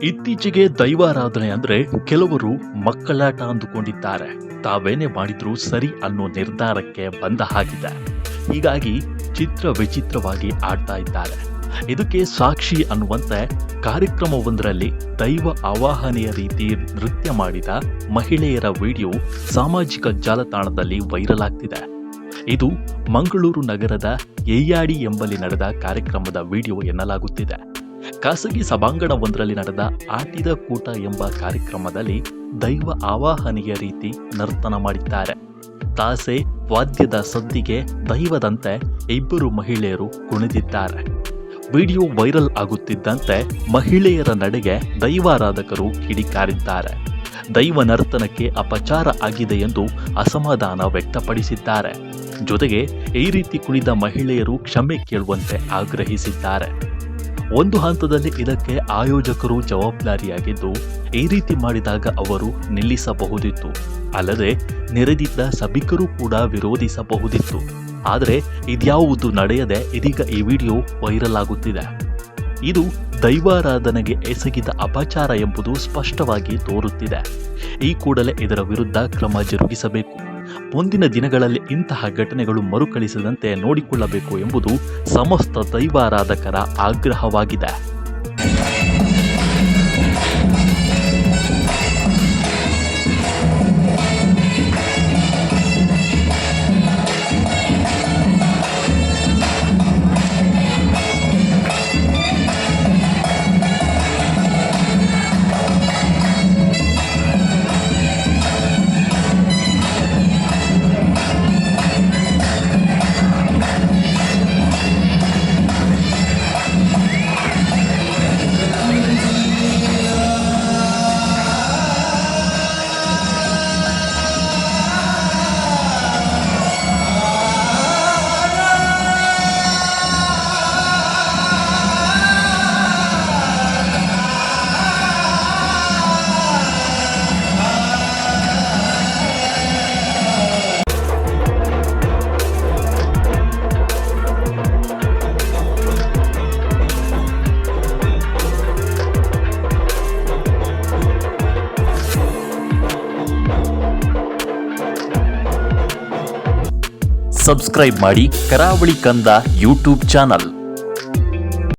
ಇತ್ತೀಚೆಗೆ ದೈವಾರಾಧನೆ ಅಂದ್ರೆ ಕೆಲವರು ಮಕ್ಕಳಾಟ ಅಂದುಕೊಂಡಿದ್ದಾರೆ. ತಾವೇನೇ ಮಾಡಿದ್ರೂ ಸರಿ ಅನ್ನೋ ನಿರ್ಧಾರಕ್ಕೆ ಬಂದ ಹಾಗಿದೆ. ಹೀಗಾಗಿ ಚಿತ್ರ ವಿಚಿತ್ರವಾಗಿ ಆಡ್ತಾ ಇದ್ದಾರೆ. ಇದಕ್ಕೆ ಸಾಕ್ಷಿ ಅನ್ನುವಂತೆ ಕಾರ್ಯಕ್ರಮವೊಂದರಲ್ಲಿ ದೈವ ಆವಾಹನೆಯ ರೀತಿ ನೃತ್ಯ ಮಾಡಿದ ಮಹಿಳೆಯರ ವಿಡಿಯೋ ಸಾಮಾಜಿಕ ಜಾಲತಾಣದಲ್ಲಿ ವೈರಲ್ ಆಗ್ತಿದೆ. ಇದು ಮಂಗಳೂರು ನಗರದ ಯಯ್ಯಾಡಿ ಎಂಬಲ್ಲಿ ನಡೆದ ಕಾರ್ಯಕ್ರಮದ ವಿಡಿಯೋ ಎನ್ನಲಾಗುತ್ತಿದೆ. ಖಾಸಗಿ ಸಭಾಂಗಣವೊಂದರಲ್ಲಿ ನಡೆದ ಆಟಿದ ಕೂಟ ಎಂಬ ಕಾರ್ಯಕ್ರಮದಲ್ಲಿ ದೈವ ಆವಾಹನೆಯ ರೀತಿ ನರ್ತನ ಮಾಡಿದ್ದಾರೆ. ತಾಸೆ ವಾದ್ಯದ ಸದ್ದಿಗೆ ದೈವದಂತೆ ಇಬ್ಬರು ಮಹಿಳೆಯರು ಕುಣಿದಿದ್ದಾರೆ. ವಿಡಿಯೋ ವೈರಲ್ ಆಗುತ್ತಿದ್ದಂತೆ ಮಹಿಳೆಯರ ನಡೆಗೆ ದೈವಾರಾಧಕರು ಕಿಡಿಕಾರಿದ್ದಾರೆ. ದೈವ ನರ್ತನಕ್ಕೆ ಅಪಚಾರ ಆಗಿದೆ ಎಂದು ಅಸಮಾಧಾನ ವ್ಯಕ್ತಪಡಿಸಿದ್ದಾರೆ. ಜೊತೆಗೆ ಈ ರೀತಿ ಕುಣಿದ ಮಹಿಳೆಯರು ಕ್ಷಮೆ ಕೇಳುವಂತೆ ಆಗ್ರಹಿಸಿದ್ದಾರೆ. ಒಂದು ಹಂತದಲ್ಲಿ ಇದಕ್ಕೆ ಆಯೋಜಕರು ಜವಾಬ್ದಾರಿಯಾಗಿದ್ದು, ಈ ರೀತಿ ಮಾಡಿದಾಗ ಅವರು ನಿಲ್ಲಿಸಬಹುದಿತ್ತು. ಅಲ್ಲದೆ ನೆರೆದಿದ್ದ ಸಭಿಕರು ಕೂಡ ವಿರೋಧಿಸಬಹುದಿತ್ತು. ಆದರೆ ಇದ್ಯಾವುದು ನಡೆಯದೆ ಇದೀಗ ಈ ವಿಡಿಯೋ ವೈರಲ್ ಆಗುತ್ತಿದೆ. ಇದು ದೈವಾರಾಧನೆಗೆ ಎಸಗಿದ ಅಪಚಾರ ಎಂಬುದು ಸ್ಪಷ್ಟವಾಗಿ ತೋರುತ್ತಿದೆ. ಈ ಕೂಡಲೇ ಇದರ ವಿರುದ್ಧ ಕ್ರಮ ಜರುಗಿಸಬೇಕು. ಮುಂದಿನ ದಿನಗಳಲ್ಲಿ ಇಂತಹ ಘಟನೆಗಳು ಮರುಕಳಿಸದಂತೆ ನೋಡಿಕೊಳ್ಳಬೇಕು ಎಂಬುದು ಸಮಸ್ತ ದೈವಾರಾಧಕರ ಆಗ್ರಹವಾಗಿದೆ. ಸಬ್ಸ್ಕ್ರೈಬ್ ಮಾಡಿ ಕರಾವಳಿ ಕಂದ ಯೂಟ್ಯೂಬ್ ಚಾನಲ್.